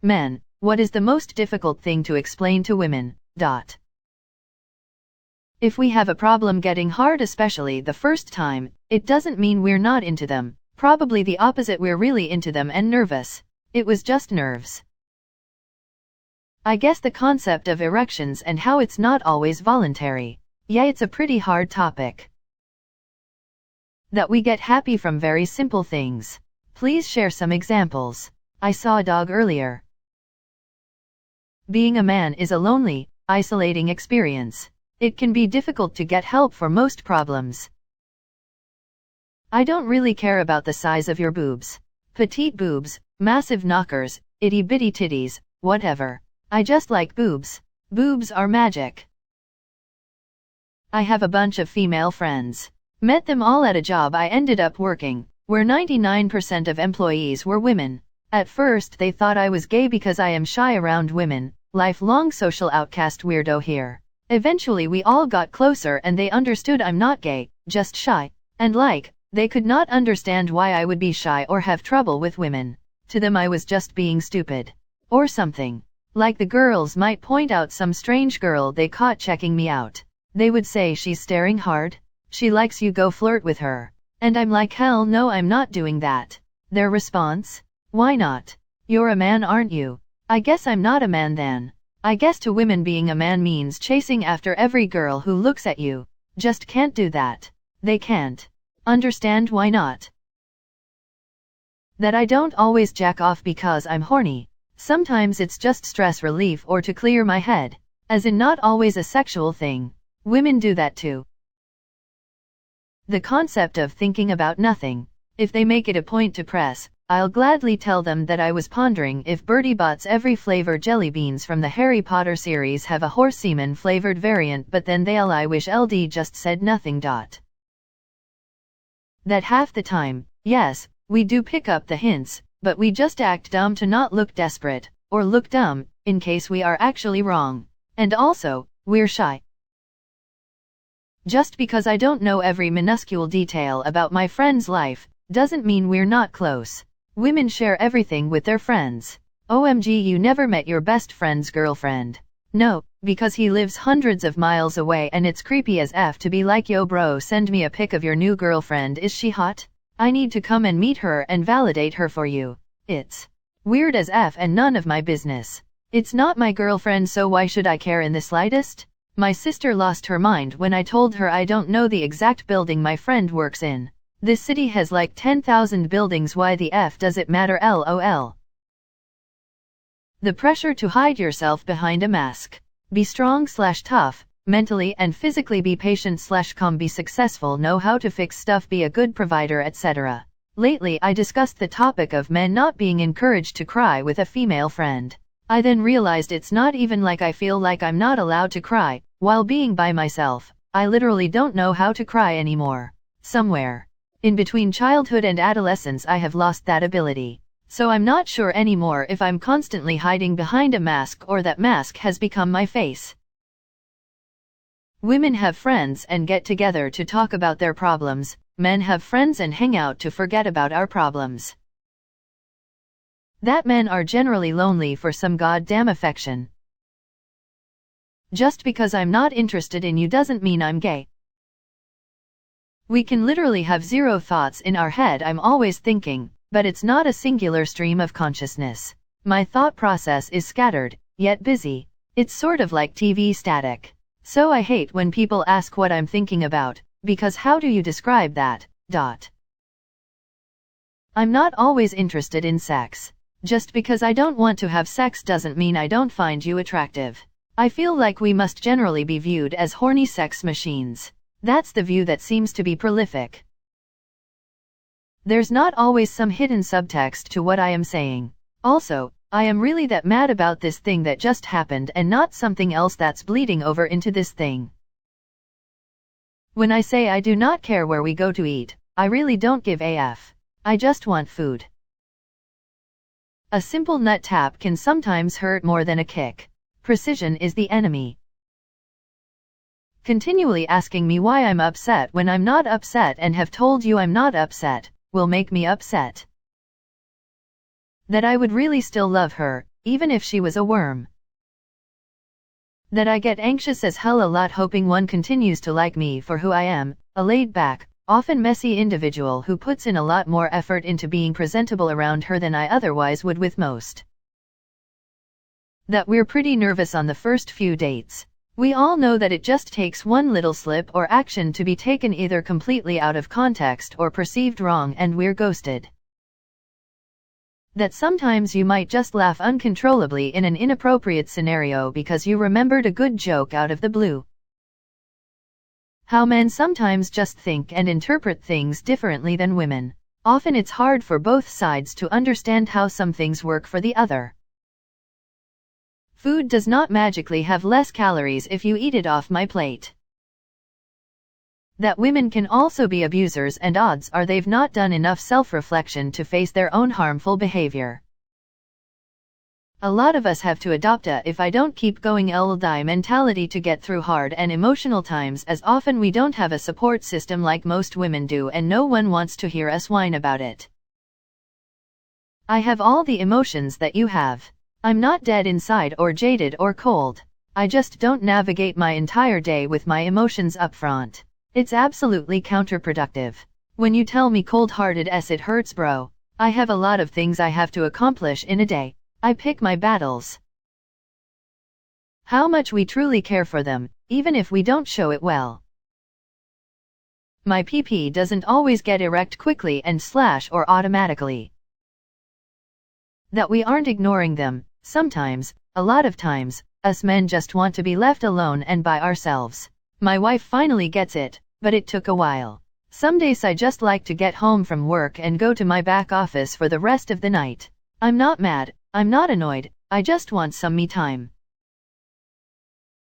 Men, what is the most difficult thing to explain to women? If we have a problem getting hard, especially the first time, it doesn't mean we're not into them. Probably the opposite, we're really into them and nervous. It was just nerves. I guess the concept of erections and how it's not always voluntary. Yeah, it's a pretty hard topic. That we get happy from very simple things. Please share some examples. I saw a dog earlier. Being a man is a lonely, isolating experience. It can be difficult to get help for most problems. I don't really care about the size of your boobs. Petite boobs, massive knockers, itty bitty titties, whatever. I just like boobs. Boobs are magic. I have a bunch of female friends. Met them all at a job I ended up working, where 99% of employees were women. At first they thought I was gay because I am shy around women, lifelong social outcast weirdo here. Eventually we all got closer and they understood I'm not gay, just shy. And they could not understand why I would be shy or have trouble with women. To them I was just being stupid. Or something. Like the girls might point out some strange girl they caught checking me out. They would say, she's staring hard. She likes you, go flirt with her. And I'm like, hell no, I'm not doing that. Their response? Why not? You're a man, aren't you? I guess I'm not a man then. I guess to women being a man means chasing after every girl who looks at you. Just can't do that. They can't understand why not. That I don't always jack off because I'm horny. Sometimes it's just stress relief or to clear my head. As in not always a sexual thing. Women do that too. The concept of thinking about nothing. If they make it a point to press, I'll gladly tell them that I was pondering if Bertie Bott's every flavor jelly beans from the Harry Potter series have a horse semen flavored variant, but then I wish LD just said nothing. That half the time, yes, we do pick up the hints, but we just act dumb to not look desperate, or look dumb, in case we are actually wrong. And also, we're shy. Just because I don't know every minuscule detail about my friend's life, doesn't mean we're not close. Women share everything with their friends. OMG, you never met your best friend's girlfriend. No, because he lives hundreds of miles away and it's creepy as F to be like, yo bro, send me a pic of your new girlfriend, is she hot? I need to come and meet her and validate her for you. It's weird as F and none of my business. It's not my girlfriend, so why should I care in the slightest? My sister lost her mind when I told her I don't know the exact building my friend works in. This city has like 10,000 buildings, why the F does it matter, lol. The pressure to hide yourself behind a mask. Be strong/tough, mentally and physically, be patient/calm, be successful, know how to fix stuff, be a good provider, etc. Lately I discussed the topic of men not being encouraged to cry with a female friend. I then realized it's not even like I feel like I'm not allowed to cry while being by myself. I literally don't know how to cry anymore. Somewhere in between childhood and adolescence I have lost that ability. So I'm not sure anymore if I'm constantly hiding behind a mask or that mask has become my face. Women have friends and get together to talk about their problems. Men have friends and hang out to forget about our problems. That men are generally lonely for some goddamn affection. Just because I'm not interested in you doesn't mean I'm gay. We can literally have zero thoughts in our head. I'm always thinking, but it's not a singular stream of consciousness. My thought process is scattered, yet busy. It's sort of like TV static. So I hate when people ask what I'm thinking about, because how do you describe that? I'm not always interested in sex. Just because I don't want to have sex doesn't mean I don't find you attractive. I feel like we must generally be viewed as horny sex machines. That's the view that seems to be prolific. There's not always some hidden subtext to what I am saying. Also, I am really that mad about this thing that just happened and not something else that's bleeding over into this thing. When I say I do not care where we go to eat, I really don't give a f. I just want food. A simple nut tap can sometimes hurt more than a kick. Precision is the enemy. Continually asking me why I'm upset when I'm not upset and have told you I'm not upset, will make me upset. That I would really still love her, even if she was a worm. That I get anxious as hell a lot hoping one continues to like me for who I am, a laid-back, often messy individual who puts in a lot more effort into being presentable around her than I otherwise would with most. That we're pretty nervous on the first few dates. We all know that it just takes one little slip or action to be taken either completely out of context or perceived wrong and we're ghosted. That sometimes you might just laugh uncontrollably in an inappropriate scenario because you remembered a good joke out of the blue. How men sometimes just think and interpret things differently than women. Often it's hard for both sides to understand how some things work for the other. Food does not magically have less calories if you eat it off my plate. That women can also be abusers and odds are they've not done enough self-reflection to face their own harmful behavior. A lot of us have to adopt a if I don't keep going I'll die mentality to get through hard and emotional times as often we don't have a support system like most women do and no one wants to hear us whine about it. I have all the emotions that you have. I'm not dead inside or jaded or cold. I just don't navigate my entire day with my emotions up front. It's absolutely counterproductive. When you tell me cold-hearted it hurts bro. I have a lot of things I have to accomplish in a day. I pick my battles. How much we truly care for them, even if we don't show it well. My PP doesn't always get erect quickly and / or automatically. That we aren't ignoring them. Sometimes, a lot of times, us men just want to be left alone and by ourselves. My wife finally gets it, but it took a while. Some days I just like to get home from work and go to my back office for the rest of the night. I'm not mad, I'm not annoyed, I just want some me time.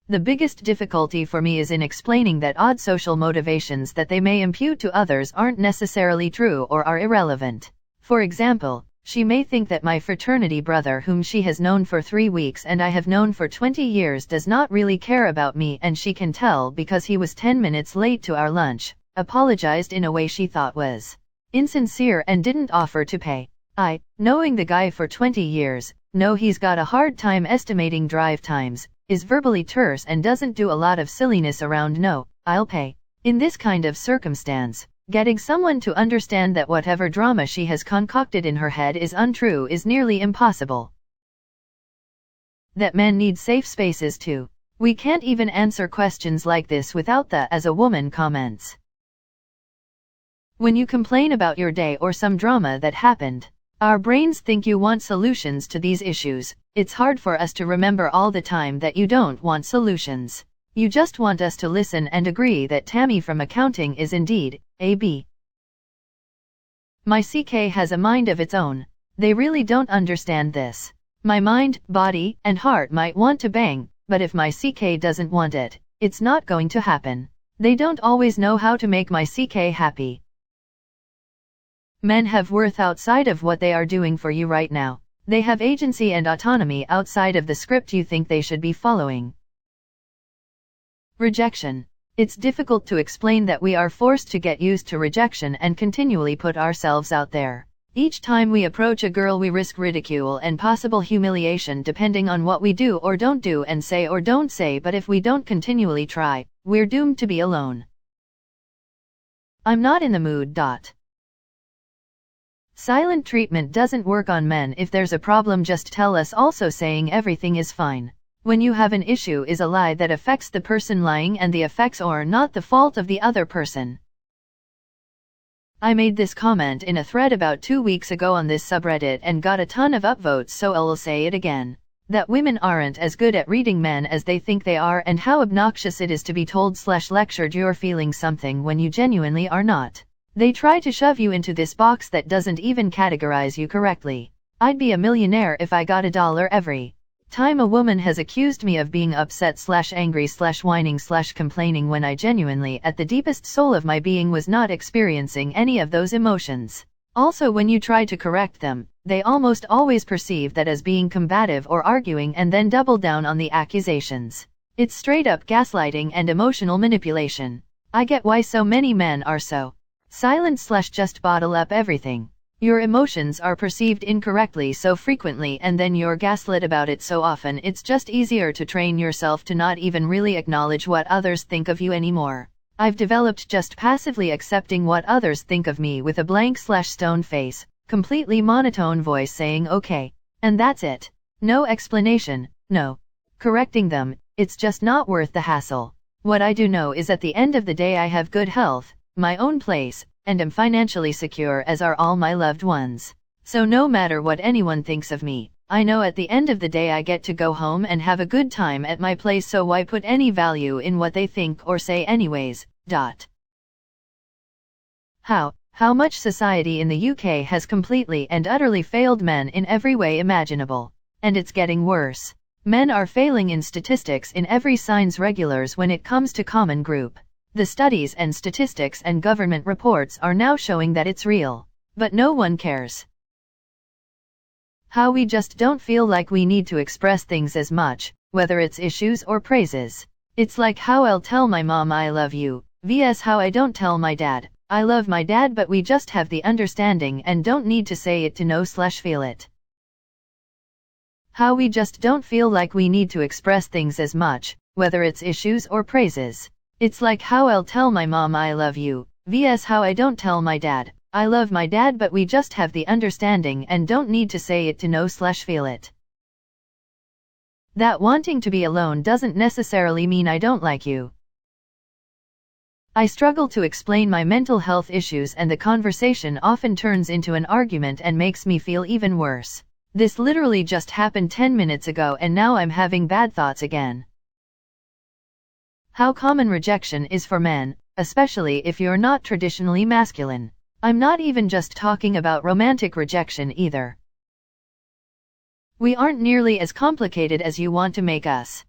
The biggest difficulty for me is in explaining that odd social motivations that they may impute to others aren't necessarily true or are irrelevant. For example, she may think that my fraternity brother whom she has known for 3 weeks and I have known for 20 years does not really care about me and she can tell because he was 10 minutes late to our lunch, apologized in a way she thought was insincere and didn't offer to pay. I, knowing the guy for 20 years, know he's got a hard time estimating drive times, is verbally terse and doesn't do a lot of silliness around no, I'll pay. In this kind of circumstance, getting someone to understand that whatever drama she has concocted in her head is untrue is nearly impossible. That men need safe spaces too. We can't even answer questions like this without the AskWomen comments. When you complain about your day or some drama that happened, our brains think you want solutions to these issues. It's hard for us to remember all the time that you don't want solutions. You just want us to listen and agree that Tammy from accounting is indeed AB. My CK has a mind of its own. They really don't understand this. My mind, body, and heart might want to bang, but if my CK doesn't want it, it's not going to happen. They don't always know how to make my CK happy. Men have worth outside of what they are doing for you right now. They have agency and autonomy outside of the script you think they should be following. Rejection. It's difficult to explain that we are forced to get used to rejection and continually put ourselves out there. Each time we approach a girl we risk ridicule and possible humiliation depending on what we do or don't do and say or don't say, but if we don't continually try, we're doomed to be alone. I'm not in the mood. Silent treatment doesn't work on men. If there's a problem, just tell us. Also, saying everything is fine when you have an issue is a lie that affects the person lying, and the effects are not the fault of the other person. I made this comment in a thread about 2 weeks ago on this subreddit and got a ton of upvotes, so I'll say it again. That women aren't as good at reading men as they think they are, and how obnoxious it is to be told/lectured you're feeling something when you genuinely are not. They try to shove you into this box that doesn't even categorize you correctly. I'd be a millionaire if I got $1 every time a woman has accused me of being upset/angry/whining/complaining when I genuinely, at the deepest soul of my being, was not experiencing any of those emotions. Also, when you try to correct them, they almost always perceive that as being combative or arguing and then double down on the accusations. It's straight up gaslighting and emotional manipulation. I get why so many men are so silent/just bottle up everything. Your emotions are perceived incorrectly so frequently and then you're gaslit about it so often, it's just easier to train yourself to not even really acknowledge what others think of you anymore. I've developed just passively accepting what others think of me with a blank/stone face, completely monotone voice saying okay. And that's it. No explanation, no correcting them, it's just not worth the hassle. What I do know is at the end of the day I have good health, my own place, and am financially secure, as are all my loved ones. So no matter what anyone thinks of me, I know at the end of the day I get to go home and have a good time at my place, so why put any value in what they think or say anyways. How much society in the UK has completely and utterly failed men in every way imaginable. And it's getting worse. Men are failing in statistics in every signs regulars when it comes to common group. The studies and statistics and government reports are now showing that it's real. But no one cares. How we just don't feel like we need to express things as much, whether it's issues or praises. It's like how I'll tell my mom I love you, vs how I don't tell my dad I love my dad, but we just have the understanding and don't need to say it to know/feel it. How we just don't feel like we need to express things as much, whether it's issues or praises. It's like how I'll tell my mom I love you, vs how I don't tell my dad I love my dad, but we just have the understanding and don't need to say it to know/feel it. That wanting to be alone doesn't necessarily mean I don't like you. I struggle to explain my mental health issues and the conversation often turns into an argument and makes me feel even worse. This literally just happened 10 minutes ago and now I'm having bad thoughts again. How common rejection is for men, especially if you're not traditionally masculine. I'm not even just talking about romantic rejection either. We aren't nearly as complicated as you want to make us.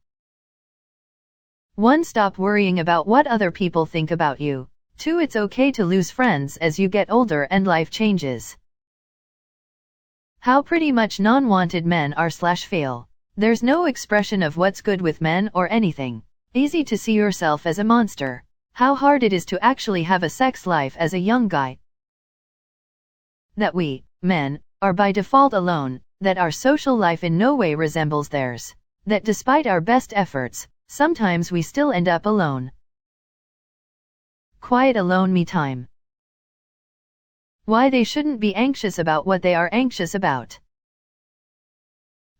1. Stop worrying about what other people think about you. 2. It's okay to lose friends as you get older and life changes. How pretty much non-wanted men are/feel. There's no expression of what's good with men or anything. Easy to see yourself as a monster. How hard it is to actually have a sex life as a young guy. That we, men, are by default alone, that our social life in no way resembles theirs. That despite our best efforts, sometimes we still end up alone. Quiet alone me time. Why they shouldn't be anxious about what they are anxious about.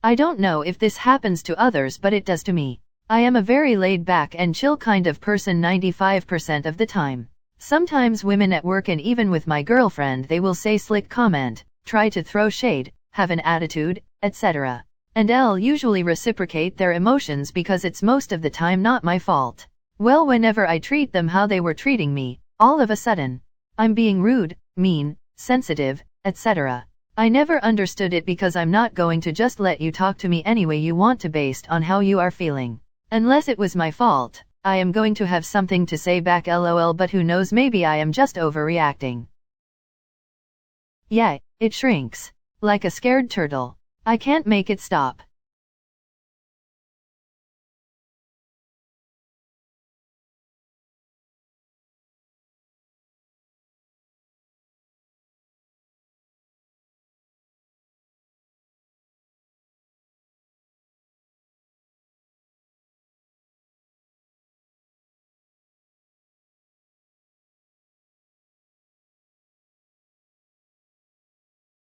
I don't know if this happens to others, but it does to me. I am a very laid back and chill kind of person 95% of the time. Sometimes women at work and even with my girlfriend, they will say slick comment, try to throw shade, have an attitude, etc. And I'll usually reciprocate their emotions because it's most of the time not my fault. Well, whenever I treat them how they were treating me, all of a sudden, I'm being rude, mean, sensitive, etc. I never understood it because I'm not going to just let you talk to me any way you want to based on how you are feeling. Unless it was my fault, I am going to have something to say back, lol, but who knows, maybe I am just overreacting. Yeah, it shrinks. Like a scared turtle. I can't make it stop.